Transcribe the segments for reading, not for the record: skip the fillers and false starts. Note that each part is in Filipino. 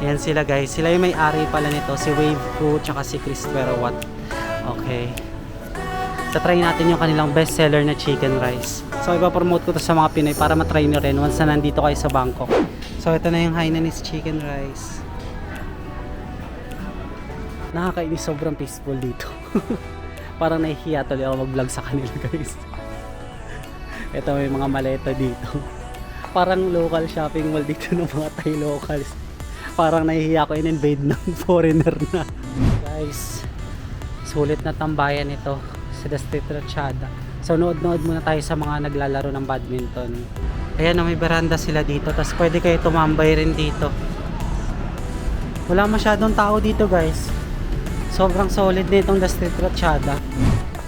Ayan sila guys. Sila yung may-ari pala nito. Si Wave Crew tsaka si Chris Perawat. Okay. So try natin yung kanilang best seller na chicken rice. So ipapromote ko to sa mga Pinoy para matry nyo rin once na nandito kayo sa Bangkok. So ito na yung Hainanese chicken rice. Nakakainis, sobrang peaceful dito. Parang nahihiya tuloy ako mag-vlog sa kanila guys. Ito may mga maleta dito. Parang local shopping mall dito ng mga Thai locals. Parang nahihiya ako in-invade ng foreigner na. Guys, sulit na tambayan ito sa The Street Ratchada. So nood-nood muna tayo sa mga naglalaro ng badminton. Ayan, may veranda sila dito. Tapos pwede kayo tumambay rin dito. Wala masyadong tao dito guys. Sobrang solid na itong The Street Ratchada.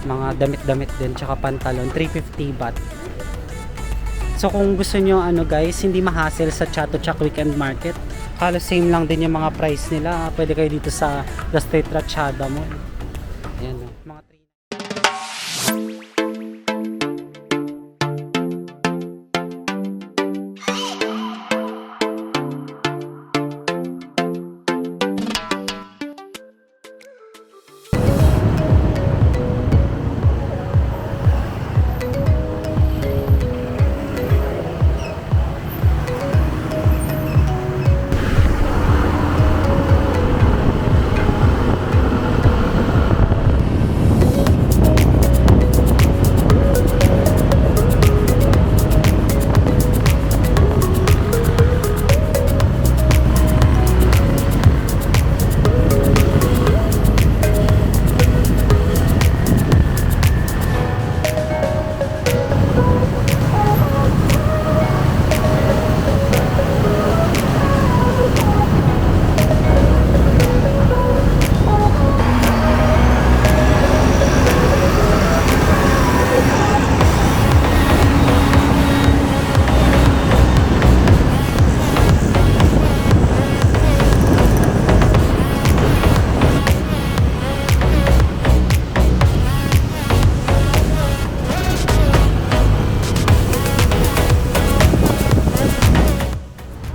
Mga damit-damit din, tsaka pantalon, 350 baht. So kung gusto nyo guys, hindi ma-hassle sa Chatuchak Weekend Market, halos same lang din yung mga price nila. Pwede kayo dito sa The Street Ratchada Mall. Ayan mga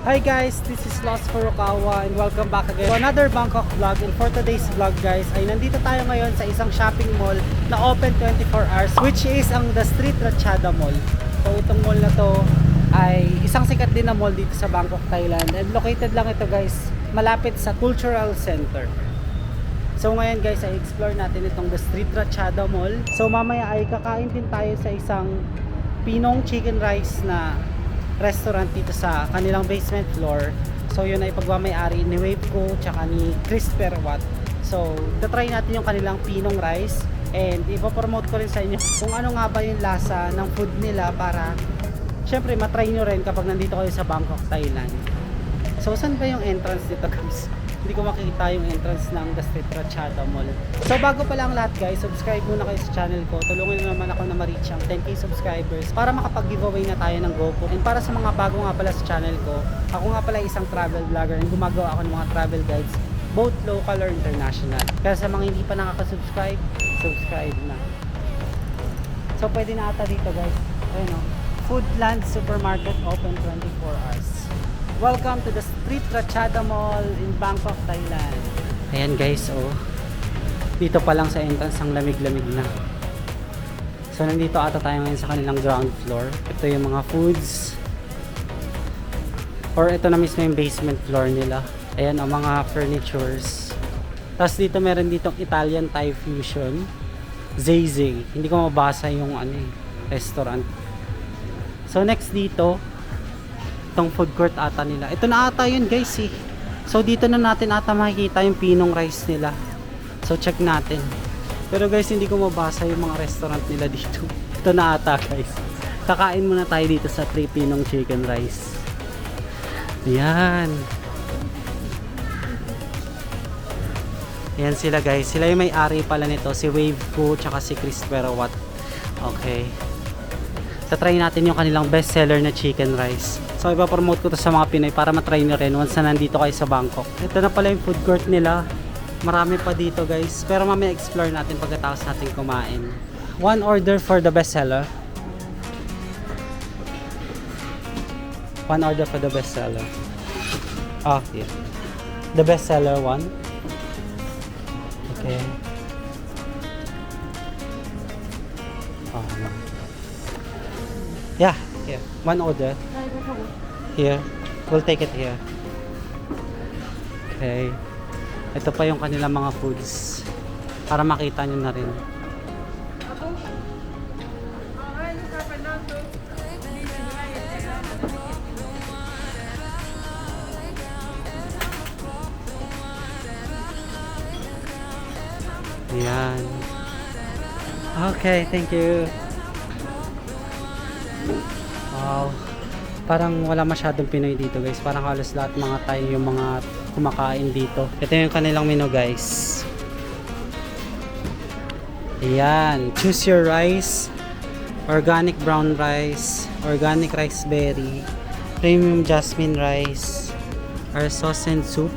Hi guys, this is Lost Furukawa and welcome back again to another Bangkok vlog. And for today's vlog guys, ay nandito tayo ngayon sa isang shopping mall na open 24 hours, which is ang The Street Ratchada Mall. So itong mall na to ay isang sikat din na mall dito sa Bangkok, Thailand. And located lang ito guys, malapit sa Cultural Center. So ngayon guys, ay explore natin itong The Street Ratchada Mall. So mamaya ay kakain din tayo sa isang Pinong Chicken Rice na restaurant dito sa kanilang basement floor. So yun ay pagmamay-ari ni Wave ko tsaka ni Chris Perawat. So tatry natin yung kanilang Pinong rice and ipopromote ko rin sa inyo kung ano nga ba yung lasa ng food nila para syempre matry nyo rin kapag nandito kayo sa Bangkok, Thailand. So saan ba yung entrance dito guys? Hindi ko makikita yung entrance ng The Street Ratchada Mall. So bago pa lang lahat guys, subscribe muna kayo sa channel ko. Tulungan nyo naman ako na ma-reach ang 10k subscribers para makapag-giveaway na tayo ng GoPro. And para sa mga bago nga pala sa channel ko, ako nga pala isang travel vlogger and gumagawa ako ng mga travel guides, both local or international. Kaya sa mga hindi pa nakaka-subscribe, subscribe na. So pwede na ata dito guys. Ayun o. Foodland Supermarket open 24 hours. Welcome to the Street Ratchada Mall in Bangkok, Thailand. Ayan guys, oh. Dito pa lang sa entrance ang lamig-lamig na. So nandito ata tayo ngayon sa kanilang ground floor. Ito yung mga foods. Or ito na mismo yung basement floor nila. Ayan, oh, mga furnitures. Tapos dito meron ditong Italian Thai fusion. Zay. Hindi ko mabasa yung restaurant. So next dito, itong food court ata nila. Ito na ata yun guys eh. So dito na natin ata makikita yung Pinong rice nila. So check natin. Pero guys, hindi ko mabasa yung mga restaurant nila dito. Ito na ata guys. Kakain muna tayo dito sa Pinong chicken rice. Ayan. Ayan sila guys. Sila yung may-ari pala nito. Si Wave ko tsaka si Chris Perawat. Okay. So try natin yung kanilang best seller na chicken rice. So ipapromote ko to sa mga Pinoy para matry nyo rin once na nandito kayo sa Bangkok. Ito na pala yung food court nila. Marami pa dito guys. Pero mamaya explore natin pagkatapos natin kumain. One order for the best seller. One order for the best seller. Oh, yeah. The bestseller one. Okay. Oh, no. Yeah, here. One order. Here. We'll take it here. Okay. Ito pa yung kanilang mga foods. Para makita nyo na rin. Ayan. Okay, thank you. Wow. Parang wala masyadong Pinoy dito guys. Parang halos lahat mga tayo yung mga kumakain dito. Ito yung kanilang menu guys. Ayan. Choose your rice. Organic brown rice. Organic rice berry. Premium jasmine rice. Or sauce and soup.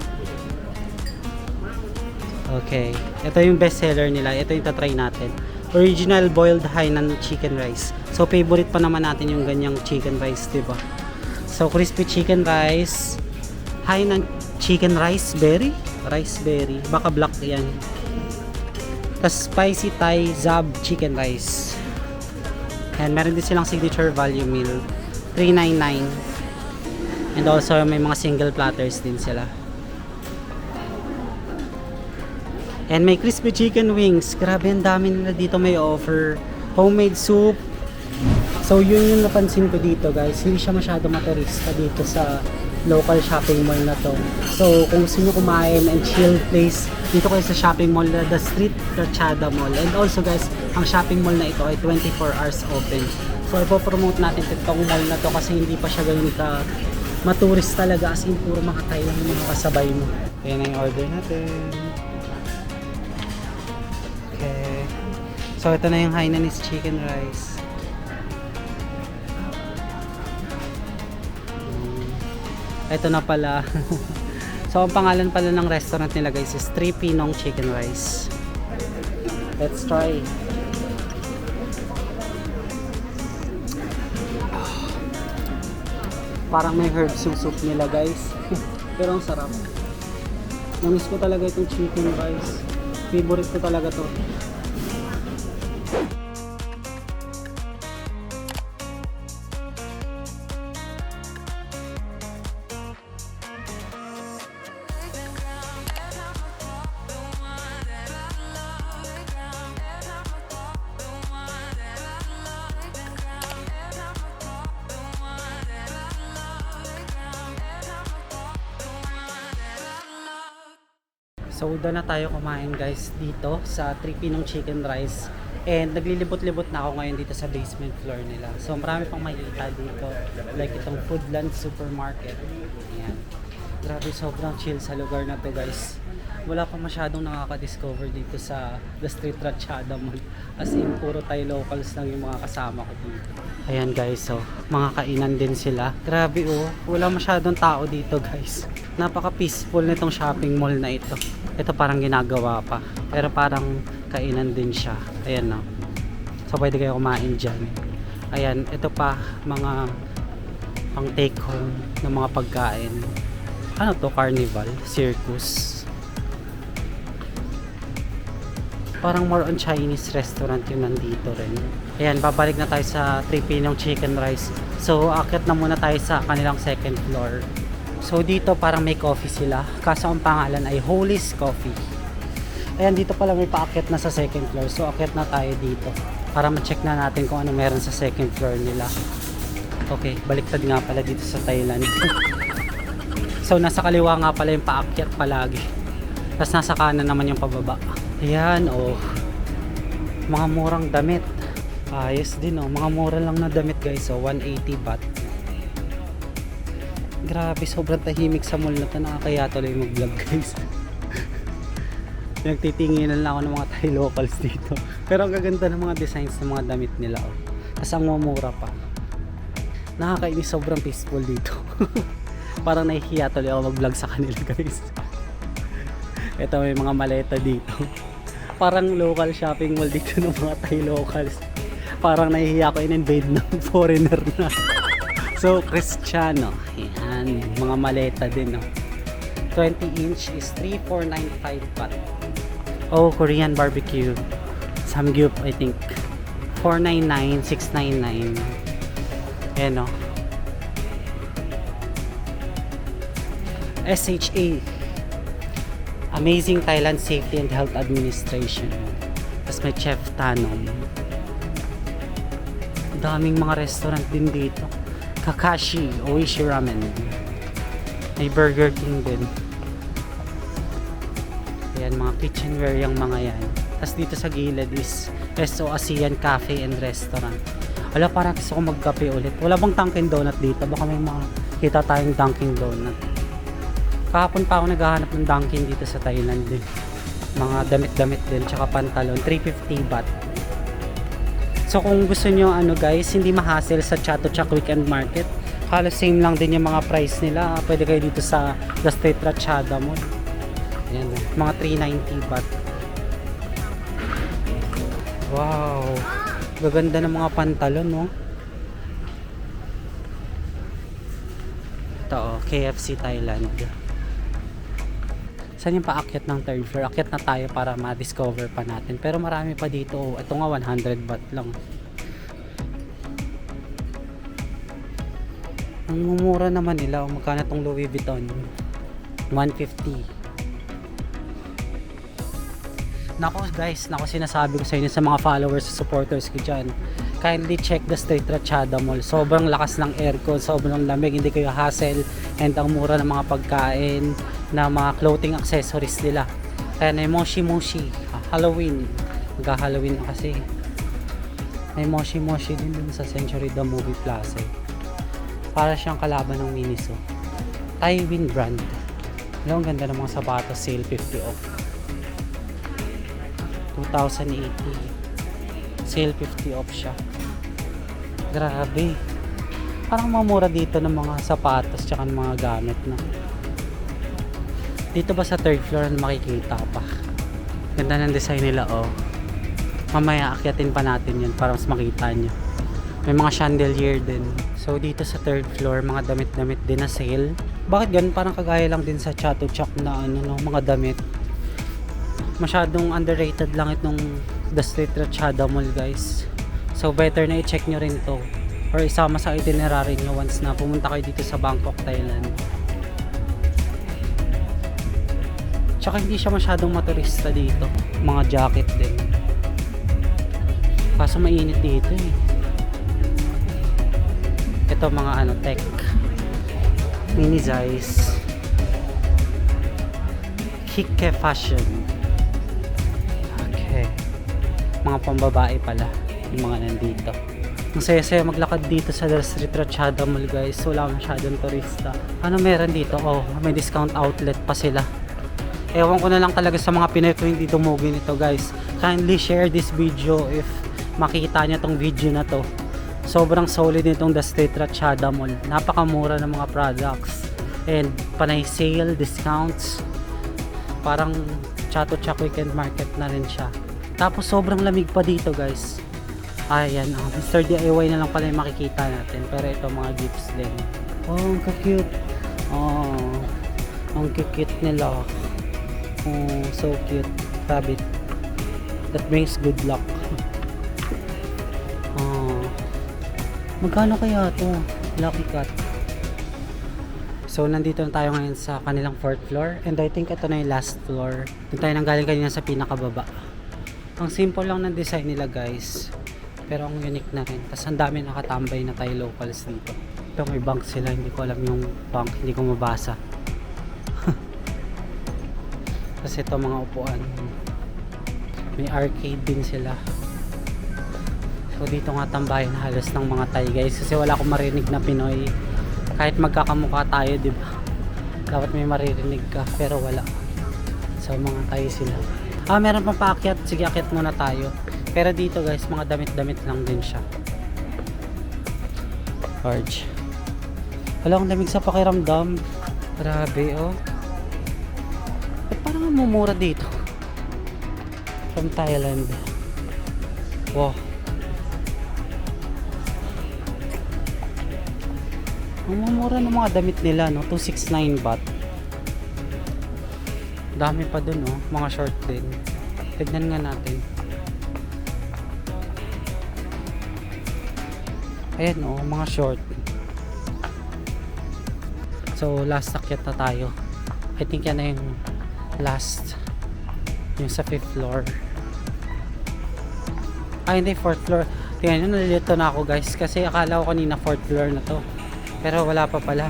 Okay. Ito yung best seller nila. Ito yung tatry natin. Original boiled Hainan chicken rice. So favorite pa naman natin yung ganyang chicken rice, 'di ba? So crispy chicken rice, Hainan chicken rice berry, baka black 'yan. Tapos spicy Thai Zab chicken rice. And meron din silang signature value meal, $3.99. And also may mga single platters din sila. And may crispy chicken wings. Grabe, ang dami nila dito may offer. Homemade soup. So yun yung napansin ko dito guys. Hindi siya masyado maturista dito sa local shopping mall na to. So kung gusto nyo kumain and chill place, dito kayo sa shopping mall na The Street Ratchada Mall. And also guys, ang shopping mall na ito ay 24 hours open. So ipopromote natin itong mall na to kasi hindi pa siya ganun ka maturist talaga. As in puro mga Thai lang yung mga kasabay mo. Ayan ang order natin. Okay. So ito na yung Hainanese chicken rice. Ito na pala. So ang pangalan pala ng restaurant nila guys is Three Pinong Chicken Rice. Let's try. Parang may herbs yung soup nila guys. Pero ang sarap. Namiss ko talaga itong chicken rice. Favorite ko talaga to. So doon na tayo kumain guys dito sa Three Pinong Chicken Rice. And naglilibot-libot na ako ngayon dito sa basement floor nila. So marami pang makikita dito. Like itong Foodland Supermarket. Ayan. Grabe, sobrang chill sa lugar na to guys. Wala pa masyadong nakaka-discover dito sa The Street Ratchada Mall. As in, puro tayo locals lang yung mga kasama ko dito. Ayan guys, so mga kainan din sila. Grabe oh, wala masyadong tao dito guys. Napaka-peaceful nitong shopping mall na ito. Ito parang ginagawa pa. Pero parang kainan din siya. Ayan no. So pwede kayo kumain dyan. Ayan, ito pa mga pang take home ng mga pagkain. Ano to? Carnival? Circus? Parang more on Chinese restaurant yung nandito rin. Ayan, babalik na tayo sa Three Pinong Chicken Rice. So, akit na muna tayo sa kanilang second floor. So, dito parang may coffee sila. Kaso ang pangalan ay Holy's Coffee. Ayan, dito pala may paakit na sa second floor. So, akit na tayo dito para ma-check na natin kung ano meron sa second floor nila. Okay, baliktad nga pala dito sa Thailand. So, nasa kaliwa nga pala yung paakyat palagi. Tapos nasa kanan naman yung pababa. Ayan, oh. Mga murang damit. Ayos din, oh. Mga mura lang na damit, guys. So, 180 baht. Grabe, sobrang tahimik sa mall na ito. Nakakaya tuloy mag-vlog, guys. Nagtitinginan lang ako ng mga Thai locals dito. Pero ang gaganda ng mga designs ng mga damit nila, oh. Kasi ang mumura pa. Nakakainis, sobrang peaceful dito. Parang nahihiya tuloy ako mag-vlog sa kanila, guys. Ito, may mga maleta dito. Parang local shopping mall dito ng mga Thai locals. Parang nahihiya ko in-invade ng foreigner na. So, Cristiano. Ayan, mga maleta din. No? 20-inch is 3,495 baht. Oh, Korean barbecue. Samgyup, I think. 499, 699. Ayan o. SHA. Amazing Thailand Safety and Health Administration. Tapos may Chef Tanom. Daming mga restaurant din dito. Kakashi, Oishi Ramen. May Burger King din. Ayan, mga kitchenware yung mga yan. Tapos dito sa gilid is SO ASEAN Cafe and Restaurant. Wala, parang gusto ko magkape ulit. Wala bang Dunkin Donut dito? Baka may mga kita tayong Dunkin Donut. Kahapon pa ako naghahanap ng Dunkin dito sa Thailand din. Mga damit-damit din, tsaka pantalon. 350 baht. So kung gusto nyo guys, hindi ma-hassle sa Chatuchak Weekend Market. Halos same lang din yung mga price nila. Pwede kayo dito sa The Street Ratchada Mall. Ayan, mga 390 baht. Wow, gaganda ng mga pantalon, no? Ito, KFC Thailand. Saan yung paakyat ng third floor? Akyat na tayo para ma-discover pa natin. Pero marami pa dito. Ito nga 100 baht lang. Ang mumura naman nila. Magkano tong Louis Vuitton? 150. Nako guys, sinasabi ko sa inyo sa mga followers, sa supporters ko dyan, kindly check the Street Ratchada Mall. Sobrang lakas ng aircon, sobrang lamig, hindi kayo hassle, and ang mura ng mga pagkain, na mga clothing accessories nila. Kaya may Moshi Moshi, Halloween, magka-Halloween na kasi. May Moshi Moshi din sa Century The Movie Plaza. Para siyang kalaban ng Miniso. Taiwan brand. Ang ganda ng mga sapatos, sale 50 off. 2,080. Sale 50 off siya. Grabe. Parang mamura dito ng mga sapatos tsaka ng mga gamit na. Dito ba sa third floor makikita pa? Ganda ng design nila, oh. Mamaya akyatin pa natin yun para mas makita nyo. May mga chandelier din. So dito sa third floor, mga damit-damit din na sale. Bakit ganun? Parang kagaya lang din sa Chatuchak na mga damit. Masyadong underrated lang itong The Street Ratchada Mall, guys. So better na i-check nyo rin to or isama sa itinerary nyo once na pumunta kayo dito sa Bangkok, Thailand. Tsaka hindi siya masyadong maturista dito. Mga jacket din. Kaso mainit dito eh. Ito mga tech. Mini size. Kike Fashion. Mga pambabae pala yung mga nandito. Ang saya-saya maglakad dito sa The Street Ratchada Mall, guys. Wala masyadong turista. Ano meron dito? Oh, may discount outlet pa sila. Ewan ko na lang talaga sa mga Pinoy kung hindi dumugin ito, guys. Kindly share this video if makita niya tong video na to. Sobrang solid nitong The Street Ratchada Mall. Napakamura ng mga products. And panay sale, discounts. Parang Chatuchak Weekend Market na rin siya. Tapos sobrang lamig pa dito, guys. Ayan, Mr. DIY na lang pala yung makikita natin. Pero ito mga gifts din. Oh, ang cute. Oh, ang cute nila. Oh, so cute. Rabbit. That brings good luck. Oh, magkano kaya to? Lucky Cat. So, nandito na tayo ngayon sa kanilang 4th floor. And I think ito na yung last floor. Doon tayo nanggaling kanina sa pinakababa. Ang simple lang ng design nila, guys, pero ang unique na rin. Tapos ang dami nakatambay na tayo locals dito. Ito may bank sila, hindi ko alam yung bank, hindi ko mabasa. Kasi ito mga upuan, may arcade din sila. So dito nga tambayan halos ng mga Thai, guys, kasi wala akong marinig na Pinoy. Kahit magkakamukha tayo, diba, dapat may maririnig ka, pero wala. So mga Thai sila. Meron pang paakyat. Sige, akyat muna tayo. Pero dito, guys, mga damit-damit lang din siya. Large. Wala akong lamig sa pakiramdam. Grabe, oh. Ba't parang mumura dito? From Thailand. Wow. Ang mumura ng mga damit nila, no? 269 baht. Dami pa dun oh, mga short din. Tignan nga natin. Ayan oh, mga short. So last akyat na tayo. I think yan na yung last. Yung sa 5th floor. Ay hindi, 4th floor. Tingnan nyo, nalilito na ako guys. Kasi akala ko kanina 4th floor na to. Pero wala pa pala.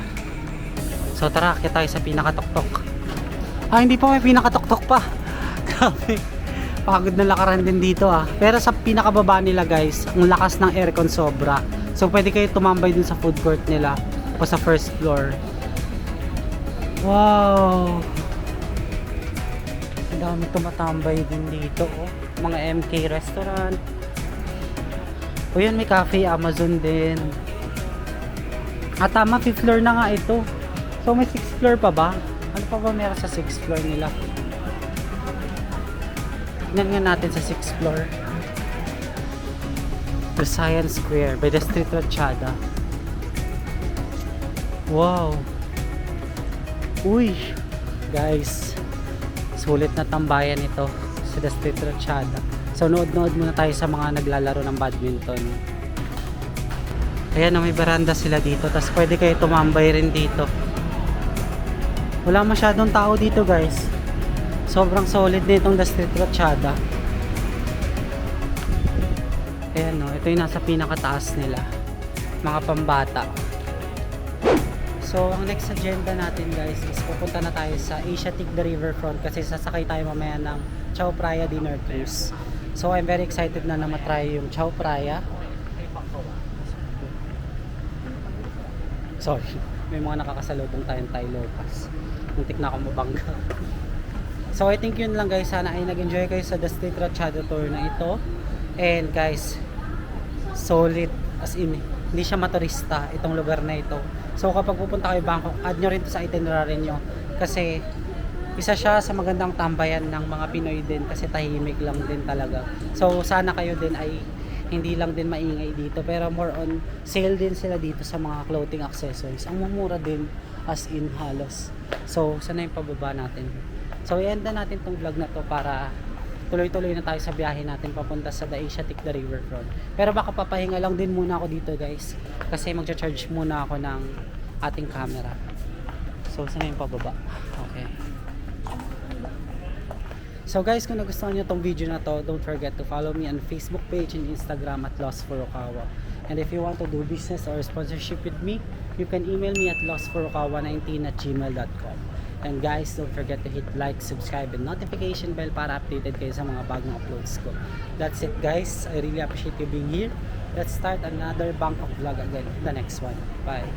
So tara, akyat tayo sa pinakatuktok. Hindi pa, may pinakatuktok pa. Grabe. Pagod na lakaran din dito ah. Pero sa pinakababa nila guys, ang lakas ng aircon sobra. So pwede kayo tumambay dun sa food court nila o sa 1st floor. Wow. Ang dami tumatambay din dito oh. Mga MK restaurant. O yan, may cafe, Amazon din. Tama, 5th floor na nga ito. So may 6th floor pa ba? Ano pa ba meron sa 6th floor nila? Tingnan nga natin sa 6th floor. The Science Square by the Street Ratchada. Wow. Uy, guys, sulit na tambayan ito sa The Street Ratchada. So nood-nood muna tayo sa mga naglalaro ng badminton. Ayan, may veranda sila dito. Tapos pwede kayo tumambay rin dito. Wala masyadong tao dito guys. Sobrang solid nitong The Street Ratchada. Ayan no, ito yung nasa pinakataas nila. Mga pambata. So ang next agenda natin guys is pupunta na tayo sa Asiatic the Riverfront kasi sasakay tayo mamaya ng Chao Phraya dinner cruise. So I'm very excited na matry yung Chao Phraya. Sorry, may mga nakakasalubong tayong Thai locals. Muntik na akong mabangga. So I think yun lang guys, sana ay nag-enjoy kayo sa The Street Ratchada tour na ito. And guys, solid as in, hindi siya maturista itong lugar na ito. So kapag pupunta kayo Bangkok, add nyo rin to sa itinerary nyo kasi isa siya sa magandang tambayan ng mga Pinoy din kasi tahimik lang din talaga. So sana kayo din ay hindi lang din maingay dito pero more on sale din sila dito sa mga clothing accessories. Ang mumura din as in halos. So sana yung pababa natin. So i-end na natin tong vlog na to para tuloy-tuloy na tayo sa biyahe natin papunta sa The Asiatic the Riverfront. Pero baka papahinga lang din muna ako dito guys kasi magcha-charge muna ako ng ating camera. So sana yung pababa. Okay. So guys, kung nagustuhan nyo tong video na to, don't forget to follow me on Facebook page and Instagram at Lost Furukawa. And if you want to do business or sponsorship with me, you can email me at lostfurukawa19@gmail.com. And guys, don't forget to hit like, subscribe, and notification bell para updated kayo sa mga bagong uploads ko. That's it guys. I really appreciate you being here. Let's start another Bangkok vlog again in the next one. Bye!